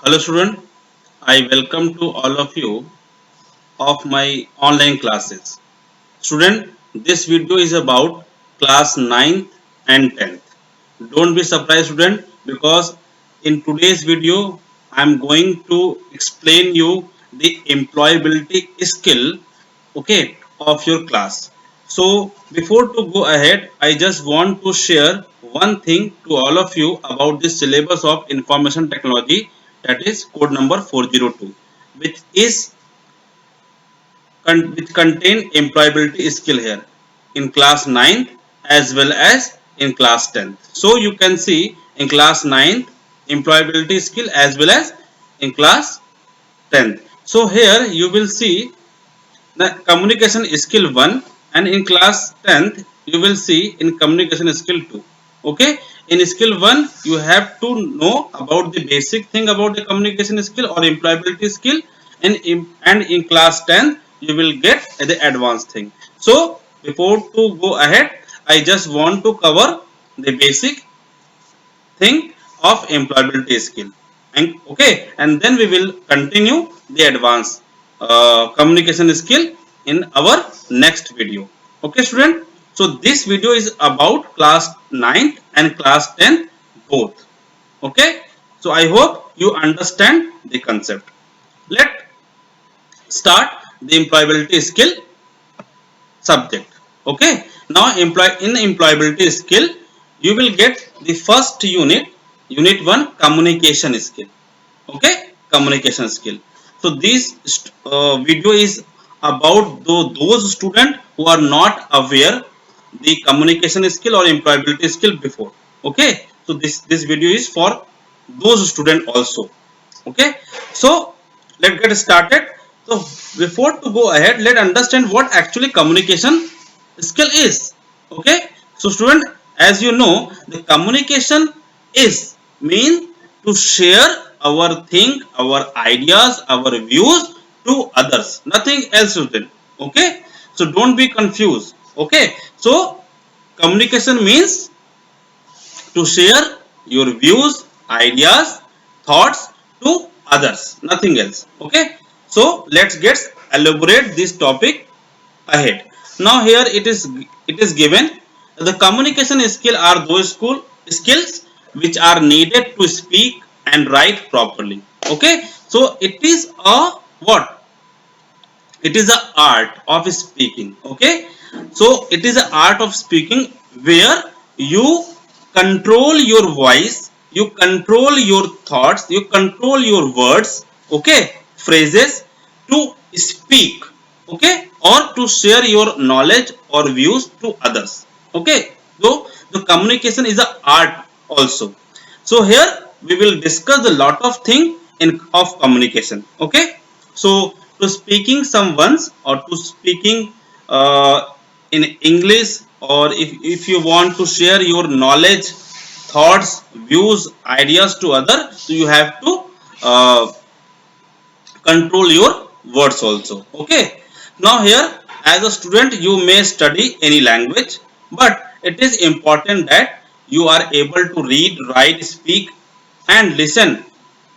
Hello student, I welcome to all of you of my online classes. Student, this video is about class 9th and 10th. Don't be surprised student because in today's video I am going to explain you the employability skill, okay, of your class. So before to go ahead, I just want to share one thing to all of you about the syllabus of information technology, that is code number 402, which is which contain employability skill here in class 9th as well as in class 10th. So you can see in class 9th employability skill as well as in class 10th. So here you will see the communication skill 1, and in class 10th you will see in communication skill 2. Okay, in skill 1 you have to know about the basic thing about the communication skill or employability skill, and in class 10th you will get the advanced thing. So before to go ahead, I just want to cover the basic thing of employability skill, and okay, and then we will continue the advanced communication skill in our next video. Okay student, so this video is about class 9th and class 10th both. Okay, so I hope you understand the concept. Let start the employability skill subject. Okay, now in employability skill you will get the first unit 1, communication skill. Okay, communication skill. So this video is about those students who are not aware the communication skill or employability skill before. Okay, so this video is for those students also. Okay, so let's get started. So before to go ahead, let's understand what actually communication skill is. Okay, so student, as you know, the communication is mean to share our thing, our ideas, our views to others, nothing else student. Okay, so don't be confused. Okay, so communication means to share your views, ideas, thoughts to others, nothing else. Okay, so let's get elaborate this topic ahead. Now here it is given the communication skill are those skills which are needed to speak and write properly. Okay, so it is a what, it is a art of speaking. Okay, so it is a art of speaking where you control your voice, you control your thoughts, you control your words, okay, phrases, to speak, okay, or to share your knowledge or views to others. Okay, so the communication is a art also. So here we will discuss a lot of thing in of communication. Okay, so to speaking someone's or to speaking in English, or if you want to share your knowledge, thoughts, views, ideas to other, so you have to uh, control your words also. Okay, now here as a student you may study any language, but it is important that you are able to read, write, speak and listen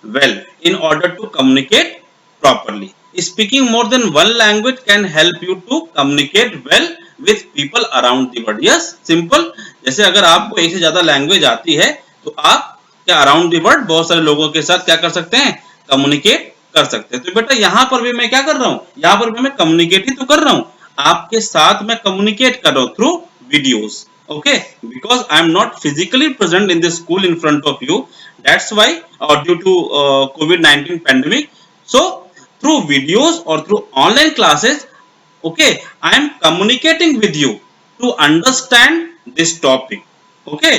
well in order to communicate properly. Speaking more than one language can help you to communicate well with people around the world. Yes, simple. जैसे अगर आपको एक से ज्यादा language आती है तो आप क्या अराउंड द वर्ल्ड बहुत सारे लोगों के साथ क्या कर सकते हैं, कम्युनिकेट कर सकते हैं. तो बेटा यहाँ पर भी मैं क्या कर रहा हूँ, यहाँ पर भी मैं कम्युनिकेट ही तो कर रहा हूँ, आपके साथ मैं कम्युनिकेट कर रहा हूँ through videos. Okay, because I am not physically present in the school in front of you, that's why due to COVID-19 pandemic, so through videos or through online classes, okay, I am communicating with you to understand this topic. Okay,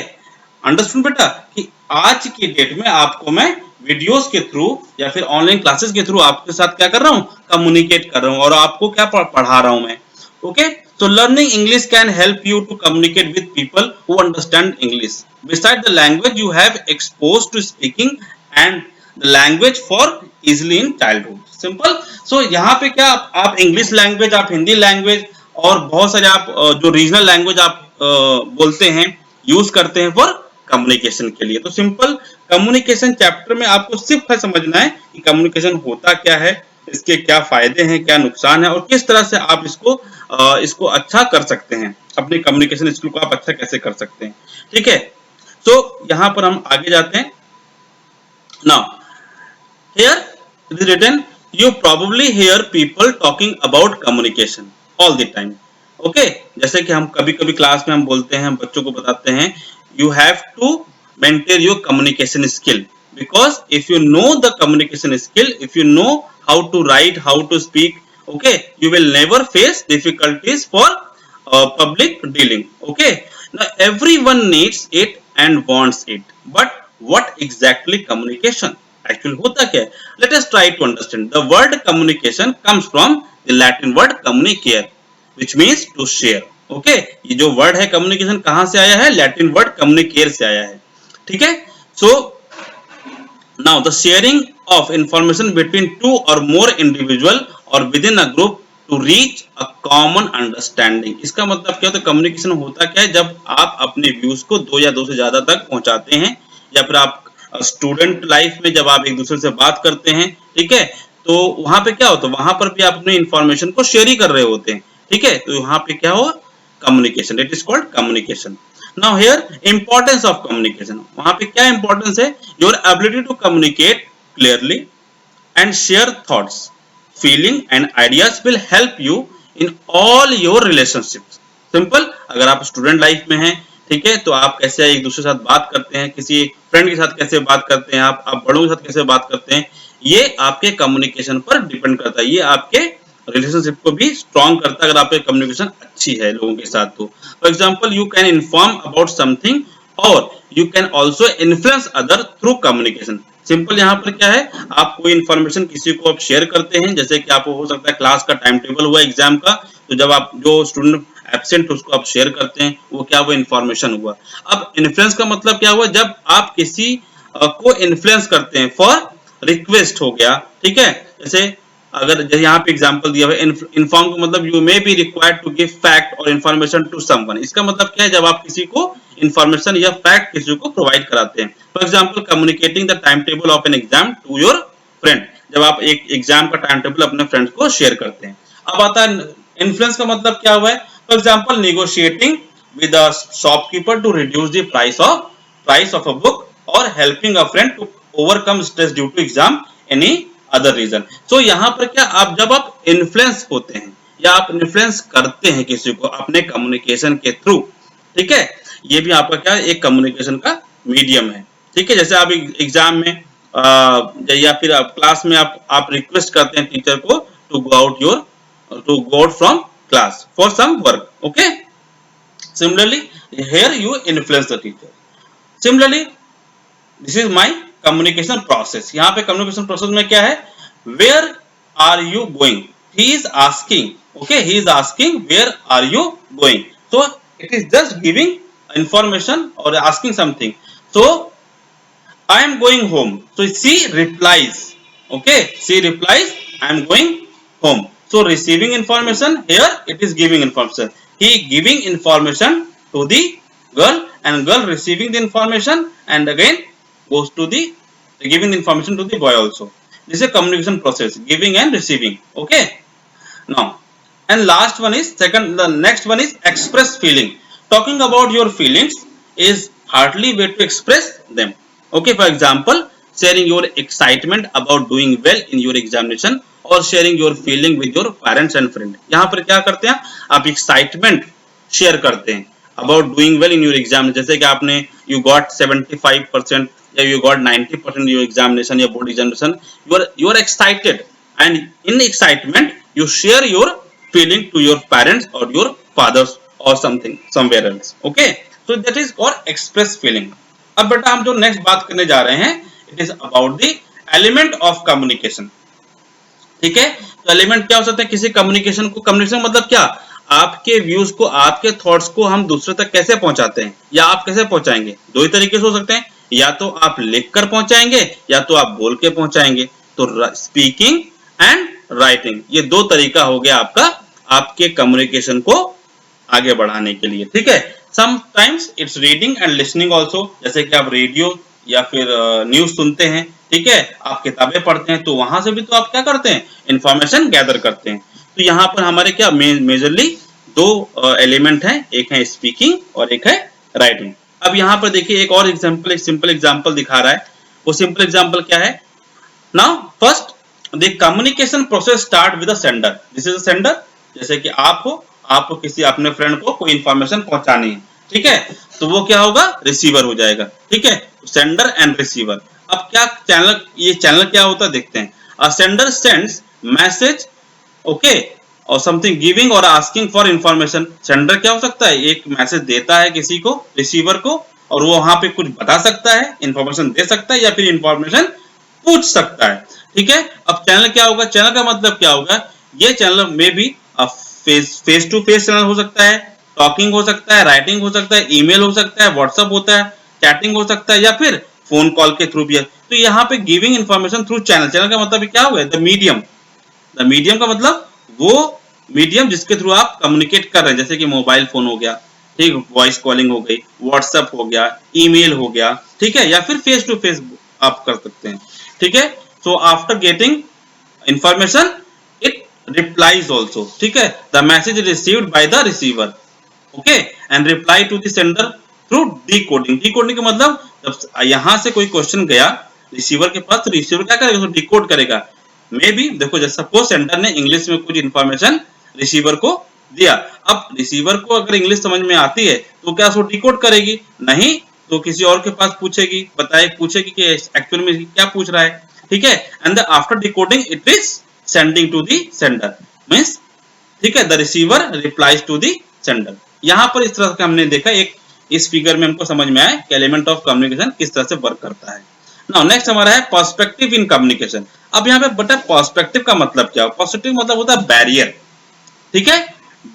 understood बेटा कि आज की date में आपको मैं videos के through या फिर ऑनलाइन क्लासेस के थ्रू आपके साथ क्या कर रहा हूँ, कम्युनिकेट कर रहा हूँ और आपको क्या पढ़ा रहा हूँ मैं. Okay, so learning English can help you to communicate with people who understand English. Besides the language, you have exposed to speaking and the language for easily in childhood. Simple. So यहाँ पे क्या आप English language, आप Hindi language और बहुत सारे आप जो रीजनल लैंग्वेज आप बोलते हैं, यूज करते हैं फॉर कम्युनिकेशन के लिए। तो सिंपल कम्युनिकेशन चैप्टर में आपको सिर्फ समझना है कि कम्युनिकेशन होता क्या है, इसके क्या फायदे हैं, क्या नुकसान है और किस तरह से आप इसको अच्छा कर सकते हैं, अपने कम्युनिकेशन स्किल को आप अच्छा कैसे कर सकते हैं। ठीक है, तो यहाँ पर हम आगे जाते हैं। Now here it is written, you probably hear people talking about communication all the time. Okay, जैसे कि हम कभी कभी क्लास में हम बोलते हैं, हम बच्चों को बताते हैं, you have to maintain your communication skill, because if you know the communication skill, if you know how to write, how to speak, okay, you will never face difficulties for public dealing. Okay, now everyone needs it and wants it, but what exactly communication actually होता क्या है? Let us try to understand. The word communication comes from the Latin word communicare, which means to share. Okay, ये जो word है communication कहाँ से आया है? Latin word communicare से आया है। ठीक है, so now the sharing of information between two or more individual or within a group to reach a common understanding. इसका मतलब क्या होता है? कम्युनिकेशन होता क्या है? जब आप अपने व्यूज को दो या दो से ज्यादा तक पहुंचाते हैं, या फिर आप स्टूडेंट लाइफ में जब आप एक दूसरे से बात करते हैं, ठीक है, तो वहां पे क्या होता है? वहां पर भी आप अपनी इंफॉर्मेशन को शेयर ही कर रहे होते हैं। ठीक है, तो वहां पे क्या हो? Communication, it is called communication. Now here importance of communication, वहां पे क्या इंपॉर्टेंस है? Your ability to communicate clearly and share thoughts, feeling and ideas will help you in all your relationships. Simple, अगर आप स्टूडेंट लाइफ में हैं, ठीक है, तो आप कैसे एक दूसरे के साथ बात करते हैं, किसी फ्रेंड के साथ कैसे बात करते हैं, आप बड़ों के साथ कैसे बात करते हैं, ये आपके कम्युनिकेशन पर डिपेंड करता है। ये आपके रिलेशनशिप को भी स्ट्रॉन्ग करता है अगर आपकी कम्युनिकेशन अच्छी है लोगों के साथ। तो for example, you can inform about something और you can also influence other through communication. Simple यहाँ पर क्या है? आप कोई इन्फॉर्मेशन किसी को आप शेयर करते हैं, जैसे कि आपको हो सकता है क्लास का टाइम टेबल हुआ एग्जाम का, तो जब आप जो स्टूडेंट एब्सेंट उसको आप शेयर करते हैं, वो क्या हुआ? इन्फॉर्मेशन हुआ। अब इन्फ्लुएंस का मतलब क्या हुआ? जब आप किसी को इन्फ्लुएंस करते हैं, फॉर रिक्वेस्ट हो गया। ठीक है, जैसे अगर जैसे यहाँ पे एग्जांपल दिया हुआ है, इन्फॉर्म का मतलब you may be required to give fact और इन्फॉर्मेशन टू समवन। इसका मतलब क्या है? जब आप किसी को इन्फॉर्मेशन या फैक्ट किसी को प्रोवाइड कराते हैं। For example, communicating the time table of an exam to your friend, जब आप एक एग्जाम का टाइम टेबल अपने फ्रेंड्स को शेयर करते हैं। अब आता है इन्फ्लुएंस का मतलब क्या हुआ है? For example, negotiating with a shopkeeper to reduce the price of a book और helping a friend to overcome stress due to exam any other reason. So यहाँ पर क्या, आप जब आप इन्फ्लुएंस होते हैं या आप इन्फ्लुएंस करते हैं किसी को अपने कम्युनिकेशन के थ्रू, ठीक है, ये भी आपका क्या है? एक कम्युनिकेशन का मीडियम है। ठीक है, जैसे आप एग्जाम में या फिर आप क्लास में आप रिक्वेस्ट करते हैं टीचर को to go out from class for some work. Okay, similarly here you influence the teacher. Similarly this is my communication process. यहाँ पे कम्युनिकेशन प्रोसेस में क्या है? Where are you going, he is asking, okay, he is asking where are you going, so it is just giving information or asking something. So I am going home, so she replies, okay, she replies, I am going home. So receiving information, here it is giving information, he giving information to the girl and girl receiving the information and again goes to the giving the information to the boy also. This is a communication process, giving and receiving. Okay, now and last one is the next one is express feeling. Talking about your feelings is hardly way to express them. Okay, for example, sharing your excitement about doing well in your examination or sharing your feeling with your parents and friend. यहाँ पर क्या करते हैं? आप excitement share करते हैं about doing well in your exam. जैसे कि आपने you got 75% या you got 90% in your examination या board examination, you are excited, and in excitement you share your feeling to your parents or your fathers or something somewhere else. Okay, so that is called express feeling. अब बेटा हम जो next बात करने जा रहे हैं, it is about the element of communication. ठीक है, तो एलिमेंट क्या हो सकते हैं किसी कम्युनिकेशन को? कम्युनिकेशन मतलब क्या? आपके व्यूज को, आपके थॉट्स को हम दूसरे तक कैसे पहुंचाते हैं, या आप कैसे पहुंचाएंगे? दो ही तरीके से हो सकते हैं, या तो आप लिखकर पहुंचाएंगे या तो आप बोल के पहुंचाएंगे। तो स्पीकिंग एंड राइटिंग, ये दो तरीका हो गया आपका आपके कम्युनिकेशन को आगे बढ़ाने के लिए। ठीक है, sometimes it's reading and listening also, जैसे कि आप रेडियो या फिर न्यूज सुनते हैं, ठीक है, आप किताबें पढ़ते हैं, तो वहां से भी तो आप क्या करते हैं, इंफॉर्मेशन गैदर करते हैं। तो यहाँ पर हमारे क्या मेजरली दो एलिमेंट हैं, एक है स्पीकिंग और एक है राइटिंग। अब यहाँ पर देखिए एक और एग्जांपल, एक सिंपल एग्जांपल दिखा रहा है। वो सिंपल एग्जांपल क्या है, now first the communication process start with the sender, this is the sender, जैसे कि आपको किसी अपने फ्रेंड को कोई इंफॉर्मेशन पहुंचानी है, ठीक है, तो वो क्या होगा, रिसीवर हो जाएगा, ठीक है, सेंडर एंड रिसीवर। अब क्या चैनल, ये चैनल क्या होता है देखते हैं। अ सेंडर सेंड्स मैसेज, ओके, और समथिंग गिविंग और आस्किंग फॉर इंफॉर्मेशन। सेंडर क्या हो सकता है, एक मैसेज देता है किसी को, रिसीवर को, और वो वहां पे कुछ बता सकता है, इंफॉर्मेशन दे सकता है या फिर इंफॉर्मेशन पूछ सकता है, ठीक है। अब चैनल क्या होगा, चैनल का मतलब क्या होगा, ये चैनल में भी फेस टू फेस चैनल हो सकता है, टॉकिंग हो सकता है, राइटिंग हो सकता है, ईमेल हो सकता है, व्हाट्सएप होता है, चैटिंग हो सकता है, या फिर फोन कॉल के थ्रू भी है। तो यहाँ पे giving information through channel, channel का मतलब क्या हुआ, द मीडियम, द मीडियम का मतलब वो मीडियम जिसके थ्रू आप कम्युनिकेट कर रहे हैं, जैसे कि मोबाइल फोन हो गया, ठीक, वॉइस कॉलिंग हो गई, व्हाट्सएप हो गया, ईमेल हो गया, ठीक है, या फिर फेस टू फेस आप कर सकते हैं, ठीक है। So after getting information it replies also, ठीक है, the message received by the receiver, okay, and reply to the sender through decoding. Decoding का मतलब जब यहां से कोई क्वेश्चन गया रिसीवर के पास, तो रिसीवर क्या करेगा, उसको डिकोड करेगा। मे बी देखो, जैसे सपोज सेंडर ने इंग्लिश में कुछ इंफॉर्मेशन रिसीवर को दिया, अब रिसीवर को अगर इंग्लिश समझ में आती है तो क्या उसको डिकोड करेगी, नहीं तो किसी और के पास पूछेगी, पूछेगी कि एक्चुअल में क्या पूछ रहा है, ठीक है। And after decoding it is sending to the sender, means, ठीक है, the receiver replies to the sender. यहाँ पर इस तरह से हमने देखा, एक इस फिगर में हमको समझ में आया कि एलिमेंट ऑफ कम्युनिकेशन किस तरह से वर्क करता है। नाउ नेक्स्ट हमारा है पर्सपेक्टिव इन कम्युनिकेशन। अब यहाँ पे बता पर्सपेक्टिव का मतलब क्या है, पर्सपेक्टिव मतलब होता है बैरियर, ठीक है,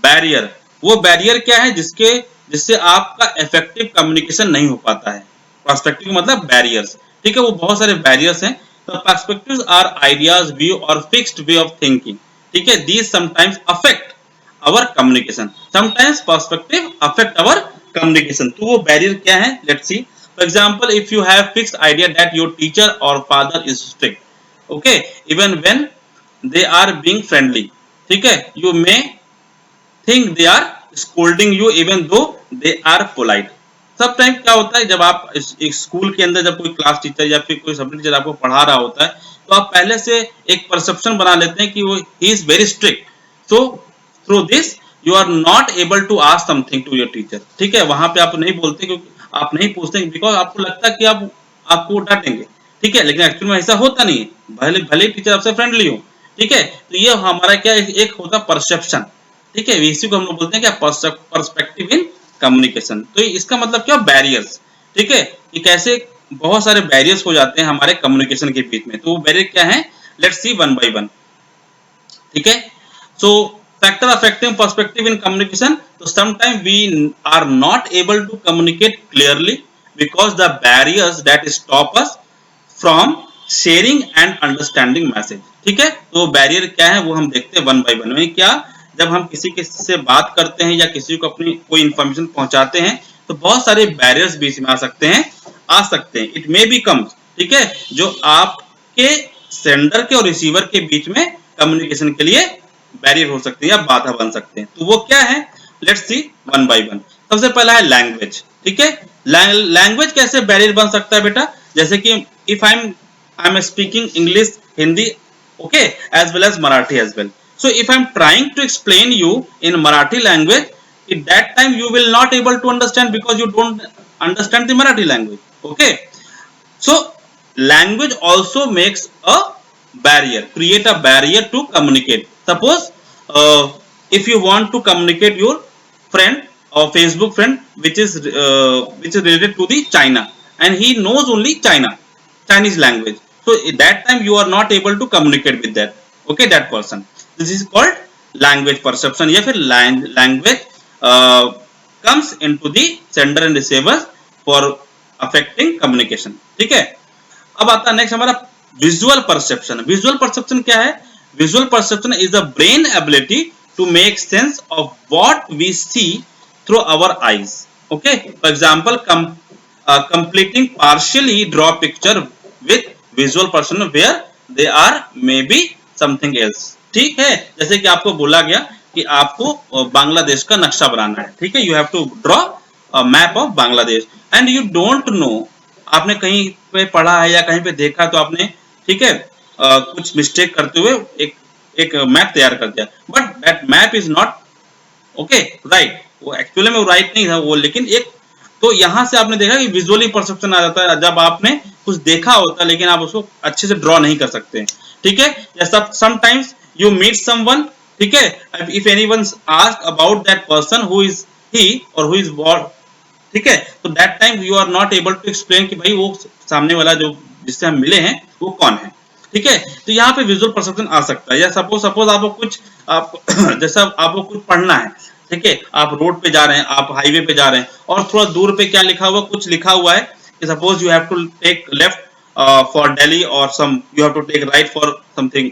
बैरियर, वो बैरियर क्या है जिससे आपका इफेक्टिव कम्युनिकेशन नहीं हो पाता है। पर्सपेक्टिव मतलब बैरियर्स, ठीक है, वो बहुत सारे बैरियर्स हैं। तो पर्सपेक्टिव्स आर आइडियाज, व्यू और फिक्स्ड वे ऑफ थिंकिंग, ठीक है, these sometimes affect our communication, sometimes perspective affect our communication. तो वो बैरियर क्या है, let's see. For example, if you have fixed idea that your teacher और father is strict, okay, even when they are being friendly, ठीक है, you may think they are scolding you even though they are polite। सब time क्या होता है, जब आप एक स्कूल के अंदर जब कोई क्लास टीचर या फिर कोई सब्जेक्ट टीचर आपको पढ़ा रहा होता है, तो आप पहले से एक परसेप्शन बना लेते हैं कि वो he is very strict, so through this you are not able to ask something to your teacher, ठीक है, वहां पे आप नहीं बोलते, क्योंकि आप नहीं पूछते, बिकॉज आपको लगता है कि आप आपको डांटेंगे, ठीक है, लेकिन एक्चुअली में ऐसा होता नहीं है, भले भले टीचर आपसे फ्रेंडली हो, ठीक है। तो ये हमारा क्या एक होता परसेप्शन, ठीक है, इसी को हम लोग बोलते हैं क्या, पर्सपेक्टिव इन कम्युनिकेशन। तो इसका मतलब क्या, बैरियर्स, ठीक है, कि कैसे बहुत सारे बैरियर्स हो जाते हैं हमारे कम्युनिकेशन के बीच में। तो वो बैरियर क्या है, let's see one by one, ठीक है। So factor affecting perspective in communication, तो sometime we are not able to communicate clearly because the barriers that stop us from sharing and understanding message, ठीक है। तो barrier क्या है वो हम देखते हैं वन बाय वन में। क्या, जब हम किसी से बात करते हैं या किसी को अपनी कोई इंफॉर्मेशन पहुंचाते हैं, तो बहुत सारे बैरियर्स बीच में आ सकते हैं। इट मे बी कम्स, ठीक है, जो आपके सेंडर के और रिसीवर के बीच में कम्युनिकेशन के लिए बैरियर हो सकते हैं या बाधा बन सकते हैं। तो वो क्या है, let's see one by one. सबसे पहला है लैंग्वेज, ठीक है। लैंग्वेज कैसे बैरियर बन सकता है बेटा, जैसे कि if I am speaking English, Hindi, okay, as well as Marathi as well. So if I'm trying to explain you in Marathi language, at that time you will not able to understand because you don't understand the Marathi language, okay. So language also makes a barrier, create a barrier to communicate. Suppose if you want to communicate your friend or Facebook friend which is related to the China, and he knows only Chinese language, so at that time you are not able to communicate with that, okay, that person. This is called language perception, या फिर language comes into the sender and receiver for affecting communication, ठीक है। अब आता है next हमारा visual perception. Visual perception क्या है, visual perception is the brain ability to make sense of what we see through our eyes, Okay, for example, completing partially draw picture with visual person where they are maybe something else. ठीक है, जैसे कि आपको बोला गया कि आपको बांग्लादेश का नक्शा बनाना है, ठीक है, you have to draw map of Bangladesh and you don't know, आपने कहीं पे पढ़ा है या कहीं पे देखा तो आपने, ठीक है, कुछ मिस्टेक करते हुए एक एक मैप तैयार कर दिया, but that map is not okay right, वो एक्चुअली में वो राइट नहीं था वो, लेकिन एक, तो यहां से आपने देखा कि विजुअली परसेप्शन आ जाता है जब आपने कुछ देखा होता है लेकिन आप उसको अच्छे से ड्रॉ नहीं कर सकते हैं, ठीक है, या समटाइम्स यू मीट समवन, ठीक है, if anyone ask about that person who is he और हु इज व्हाट, ठीक है, तो that time you are not able to explain कि भाई वो सामने वाला जो जिससे हम मिले हैं वो कौन है, ठीक है, तो यहाँ पे विजुअल परसेप्शन आ सकता है, या सपोज सपोज आपको कुछ आप जैसा आपको कुछ पढ़ना है, ठीक है, आप रोड पे जा रहे हैं, आप हाईवे पे जा रहे हैं और थोड़ा दूर पे क्या लिखा हुआ, कुछ लिखा हुआ है कि suppose you have to take left for Delhi और some you have to take right for something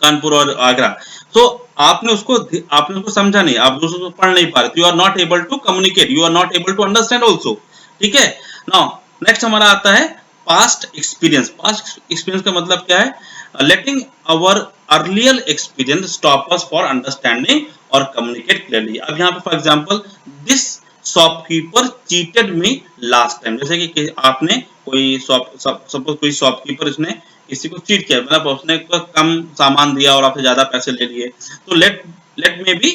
Kanpur और आगरा, तो आपने उसको समझा नहीं, आप उसको पढ़ नहीं पा रहे, you are not able to communicate, you are not able to understand also, ठीक है। नाउ नेक्स्ट हमारा आता है पास्ट एक्सपीरियंस। पास्ट एक्सपीरियंस का मतलब क्या है, letting our earlier experience stop us for understanding और कम्युनिकेट क्लियरली। अब यहाँ पे for example this shopkeeper cheated me last time, जैसे कि आपने कोई सपोज कोई शॉपकीपर इसने किसी को चीट किया, मतलब उसने कम सामान दिया और आपसे ज्यादा पैसे ले लिए, तो let me be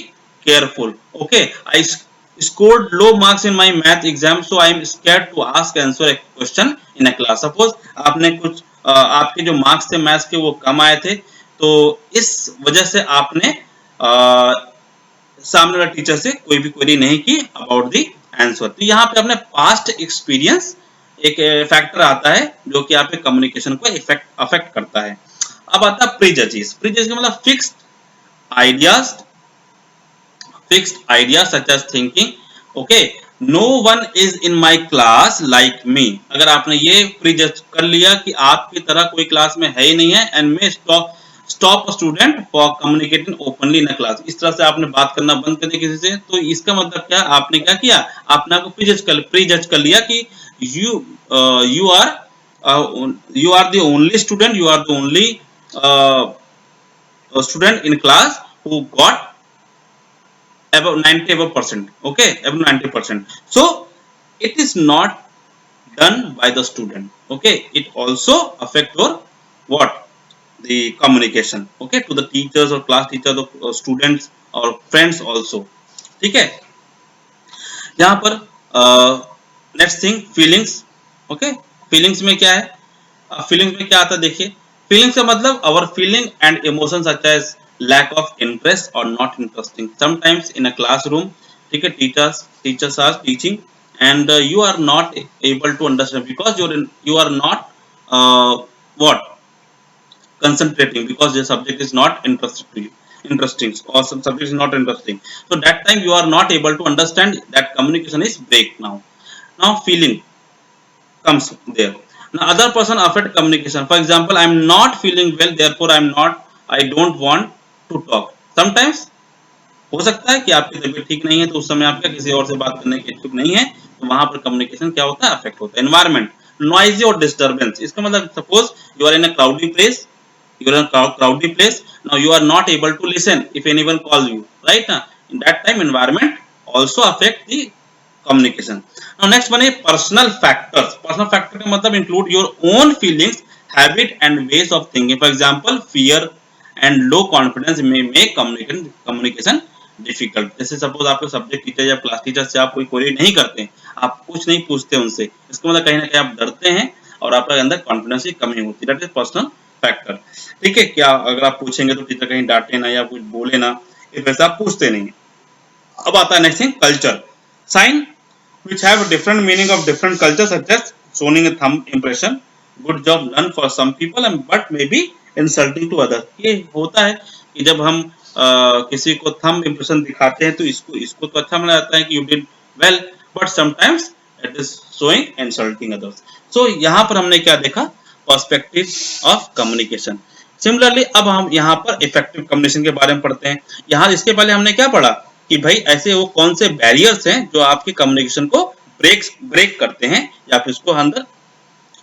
careful, okay, I scored low marks in my math exam so I am scared to ask answer a question in a class। Suppose आपने कुछ आपके जो मार्क्स थे मैथ्स के वो कम आए थे, तो इस वजह से आपने सामने वाले टीचर से कोई भी क्वेरी नहीं की अबाउट द आंसर। तो यहाँ पे अपने पास्ट एक्सपीरियंस एक फैक्टर आता है जो कि आपके कम्युनिकेशन को अफेक्ट करता है। अब आता है प्रीजजेस। प्रीजजेस का मतलब fixed ideas such as thinking, okay, no one is in my class like me। अगर आपने ये प्रीजज कर लिया कि आपकी तरह कोई क्लास में है ही नहीं है, and may stop student for communicating openly in a class, इस तरह से आपने बात करना बंद कर दिया किसी से, तो इसका मतलब क्या, आपने क्या किया, आपने आपको प्रीजज कर लिया कि you are the only student, you are the only student in class who got above 90%, okay, above 90%, so it is not done by the student, okay, it also affect your what, the communication, okay, to the teachers or class teachers or students or friends also, ठीक है। यहाँ पर next thing feelings, okay, feelings में क्या है, feelings में क्या आता है देखिए, फीलिंग्स का मतलब our feeling and emotions such as lack of interest or not interesting sometimes in a classroom, ठीक है, teachers are teaching and you are not able to understand because you are not what, concentrating because the subject is not interesting or some subject is not interesting, so that time you are not able to understand, that communication is break now feeling comes there. Now other person affect communication, for example I am not feeling well therefore I don't want to talk। sometimes हो सकता है कि आपकी तबीयत ठीक नहीं है तो उस समय आपका किसी और से बात करने के इच्छुक नहीं है, तो वहां पर कम्युनिकेशन क्या होता है, अफेक्ट होता है। एनवायरमेंट, नॉइजी और डिस्टर्बेंस, इसका मतलब suppose you are in a crowdy place, now you are not able to listen if anyone calls you, right? In that time environment also affect the communication। now next one is personal factors। personal factor का मतलब include your own feelings, habit and ways of thinking, for example fear and low confidence may make communication difficult. जैसे suppose आपके subject teacher या class teacher से आप कोई query नहीं करते, आप कुछ नहीं पूछते उनसे, इसका मतलब कहीं ना कहीं आप डरते हैं और आपके अंदर कॉन्फिडेंस की कमी होती है, दैट इज पर्सनल फैक्टर, ठीक है। क्या अगर आप पूछेंगे तो टीचर कहीं डांटे ना या कुछ बोले ना, इस वजह से आप पूछते नहीं। अब आता है next thing culture, sign which have a different meaning of different cultures such as showing a thumb impression, good job done for some people and but maybe insulting to others। ये होता है कि जब हम किसी को थंब इंप्रेशन दिखाते हैं तो इसको तो अच्छा माना जाता है कि you did well, but sometimes it is showing insulting others. So यहाँ पर हमने क्या देखा, पर्सपेक्टिव ऑफ कम्युनिकेशन। सिमिलरली अब हम यहाँ पर इफेक्टिव कम्युनिकेशन के बारे में पढ़ते हैं। यहाँ इसके पहले हमने क्या पढ़ा, कि भाई ऐसे वो कौन से बैरियर्स हैं जो आपके कम्युनिकेशन को ब्रेक करते हैं या फिर उसको अंदर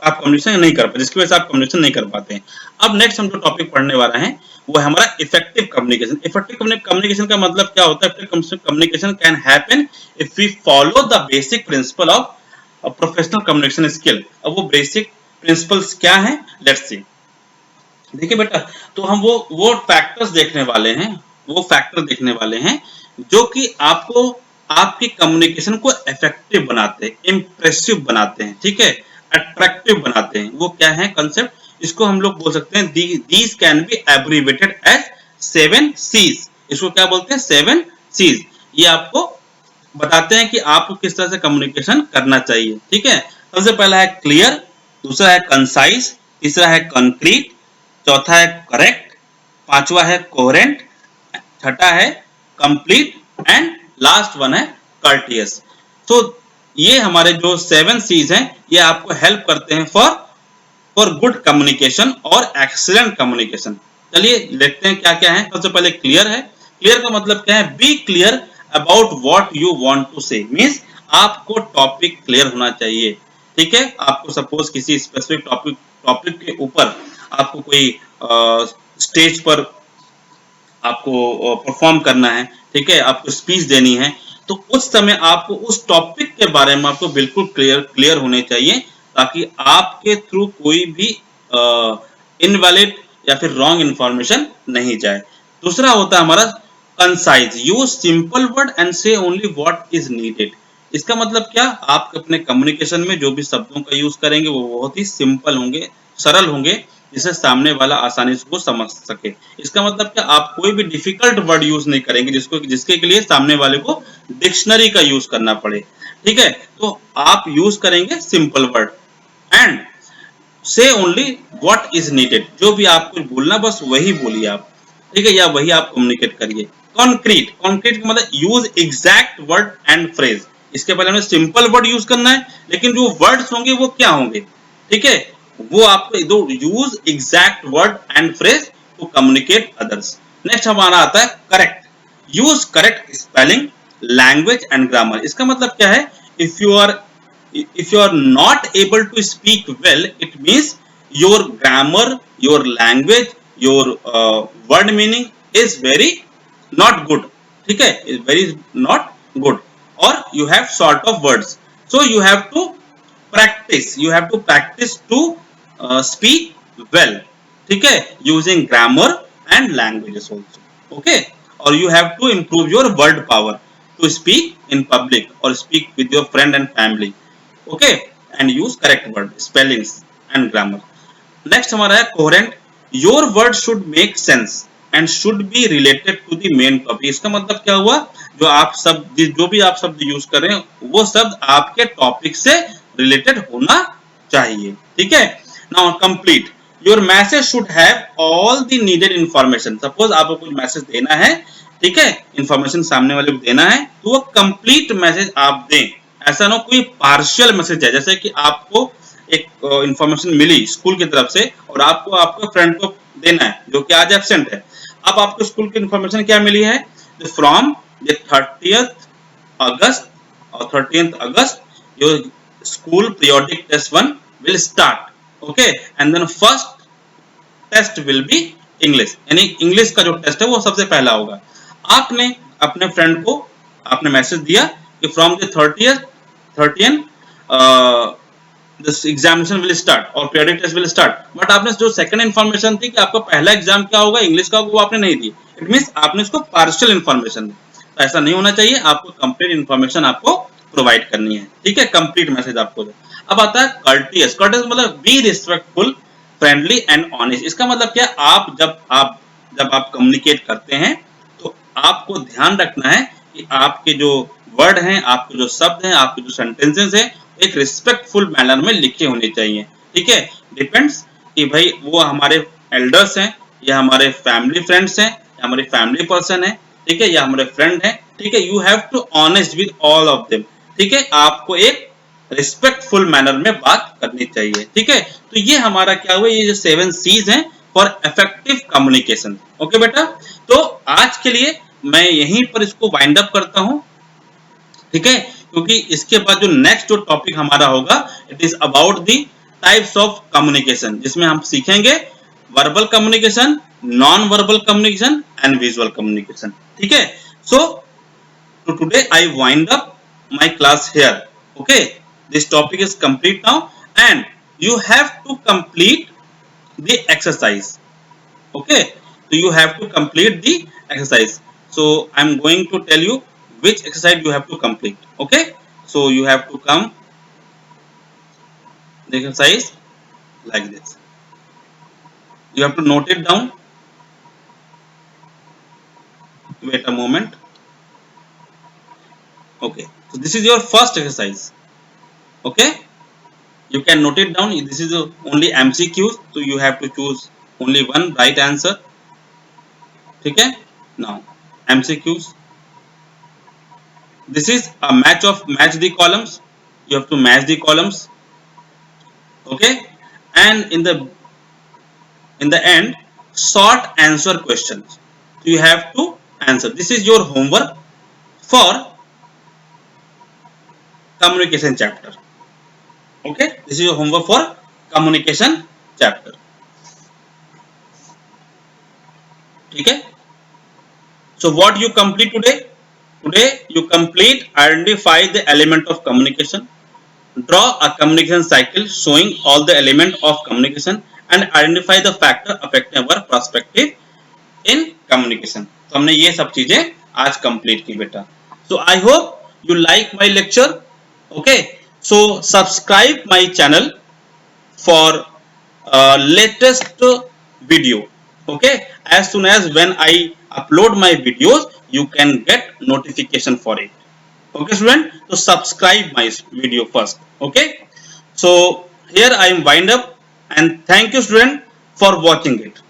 आप कम्युनिकेशन नहीं कर पाते, जिसकी वजह से आप कम्युनिकेशन नहीं कर पाते हैं। अब नेक्स्ट हम जो टॉपिक पढ़ने वाला है वो है हमारा इफेक्टिव कम्युनिकेशन। इफेक्टिव कम्युनिकेशन का मतलब क्या होता है? Effective communication can happen if we follow the basic principle of professional communication skill. अब वो बेसिक प्रिंसिपल्स क्या हैं? Let's see. देखिए बेटा, तो हम वो फैक्टर्स देखने वाले हैं, वो फैक्टर देखने वाले हैं जो कि आपको आपकी कम्युनिकेशन को इफेक्टिव बनाते हैं, इंप्रेसिव बनाते हैं, ठीक है, अट्रैक्टिव बनाते हैं। वो क्या है कंसेप्ट? इसको हम लोग बोल सकते हैं these can be abbreviated as 7 C's। इसको क्या बोलते हैं? 7 C's। ये आपको बताते हैं कि आपको किस तरह से कम्युनिकेशन करना चाहिए, ठीक है। सबसे पहला है क्लियर, दूसरा है कंसाइज, तीसरा है कंक्रीट, चौथा है करेक्ट, पांचवा है कोहेरेंट, छठा है कंप्लीट एंड लास्ट वन है कर्टियस। तो ये हमारे जो 7 C's हैं ये आपको हेल्प करते हैं फॉर गुड कम्युनिकेशन और एक्सीलेंट कम्युनिकेशन। चलिए देखते हैं क्या क्या है। सबसे पहले क्लियर है। क्लियर का मतलब क्या है? Be clear about what you want to say, means आपको टॉपिक क्लियर होना चाहिए, ठीक है। आपको सपोज किसी स्पेसिफिक टॉपिक के ऊपर आपको कोई स्टेज पर आपको परफॉर्म करना है, ठीक है, आपको स्पीच देनी है, तो उस समय आपको उस टॉपिक के बारे में आपको बिल्कुल क्लियर होने चाहिए, ताकि आपके थ्रू कोई भी इनवैलिड या फिर रॉन्ग इंफॉर्मेशन नहीं जाए। दूसरा होता है हमारा concise, use simple word and से ओनली व्हाट इज नीडेड। इसका मतलब क्या? आप अपने कम्युनिकेशन में जो भी शब्दों का यूज करेंगे वो बहुत ही सिंपल होंगे, सरल होंगे, जिसे सामने वाला आसानी से वो समझ सके। इसका मतलब क्या? आप कोई भी डिफिकल्ट वर्ड यूज नहीं करेंगे जिसके लिए सामने वाले को डिक्शनरी का यूज करना पड़े, ठीक है। तो आप यूज करेंगे सिंपल वर्ड एंड से ओनली व्हाट इज नीडेड। जो भी आपको बोलना बस वही बोलिए आप, ठीक है, या वही आप कम्युनिकेट करिए। कॉन्क्रीट का मतलब use exact word and phrase. इसके पहले हमें सिंपल वर्ड यूज करना है, लेकिन जो वर्ड्स होंगे वो क्या होंगे, ठीक है, वो आपको use exact word and phrase to communicate others. Next हमारा आता है correct, use correct spelling, language and grammar. इसका मतलब क्या है? If you are not able to speak well, it means your grammar, your language, your word meaning is very not good, ठीक है, is very not good, or you have short of words, so you have to practice to speak well, ठीक है, using grammar and languages also, okay, or you have to improve your word power to speak in public or speak with your friend and family, okay, and use correct word, spellings and grammar. Next हमारा है coherent, your word should make sense and should be related to the main topic। इसका मतलब क्या हुआ? जो भी आप शब्द यूज कर रहे हैं वो शब्द आपके टॉपिक से रिलेटेड होना चाहिए, ठीक है। Now complete, your message should have all the needed information. Suppose आपको कुछ मैसेज देना है, ठीक है, इंफॉर्मेशन सामने वाले को देना है, तो वो कंप्लीट मैसेज आप दें। ऐसा ना कोई पार्शियल मैसेज है, जैसे कि आपको एक इंफॉर्मेशन मिली स्कूल की तरफ से और आपको आपके फ्रेंड को देना है जो कि आज एब्सेंट है। अब आपको स्कूल की इंफॉर्मेशन क्या मिली है? फ्रॉम द 30th अगस्त और 30th August your school periodic test 1 will start, okay, and then first test will be English, यानी इंग्लिश का जो टेस्ट है वो सबसे पहला होगा। आपने अपने फ्रेंड को आपने मैसेज दिया कि from the 30th this examination will start और periodic test will start, but आपने जो सेकंड इंफॉर्मेशन थी कि आपका पहला एग्जाम क्या होगा इंग्लिश का, वो आपने नहीं दी। इट मींस आपने इसको पार्शियल इंफॉर्मेशन दी। तो ऐसा नहीं होना चाहिए, आपको कंप्लीट इंफॉर्मेशन आपको प्रोवाइड करनी है, ठीक है, कंप्लीट मैसेज आपको दे। अब आता है कर्टियस मतलब be respectful, friendly and honest. इसका मतलब क्या? जब आप कम्युनिकेट करते हैं तो आपको ध्यान रखना है कि आपके जो वर्ड हैं, आपके जो शब्द हैं, आपके जो सेंटेंसेस हैं, एक रिस्पेक्टफुल मैनर में लिखे होने चाहिए, ठीक है। डिपेंड्स कि भाई वो हमारे एल्डर्स हैं या हमारे फैमिली फ्रेंड्स हैं या हमारे फैमिली पर्सन है, ठीक है, या हमारे फ्रेंड हैं, ठीक है। You have to honest with all of them, ठीक है, आपको एक रिस्पेक्टफुल मैनर में बात करनी चाहिए, ठीक है। तो ये हमारा क्या हुआ, ये जो 7 C's हैं फॉर इफेक्टिव कम्युनिकेशन, ओके बेटा। तो आज के लिए मैं यहीं पर इसको वाइंड अप करता हूं, ठीक है, क्योंकि इसके बाद जो नेक्स्ट जो टॉपिक हमारा होगा it is about the types of communication, जिसमें हम सीखेंगे verbal communication, non verbal communication and visual communication, ठीक है। सो today I wind up my class here. Okay, this topic is complete now, and you have to complete the exercise. Okay, so you have to complete the exercise. So I'm going to tell you which exercise you have to complete. Okay, so you have to come the exercise like this. You have to note it down. Wait a moment. Okay, so this is your first exercise. Okay, you can note it down. This is only MCQs, so you have to choose only one right answer. Okay, now MCQs. This is a match the columns. You have to match the columns. Okay, and in the end, short answer questions. So you have to answer. This is your homework for communication chapter. Okay, this is your homework for communication chapter. Okay, so what you complete today? Today you complete identify the element of communication, draw a communication cycle showing all the element of communication, and identify the factor affecting our perspective in communication. तो हमने ये सब चीजें आज complete की बेटा. So I hope you like my lecture. Okay, so subscribe my channel for latest video. Okay, as soon as when I upload my videos you can get notification for it. Okay student, so subscribe my video first. Okay, so here I am wind up, and thank you student for watching it.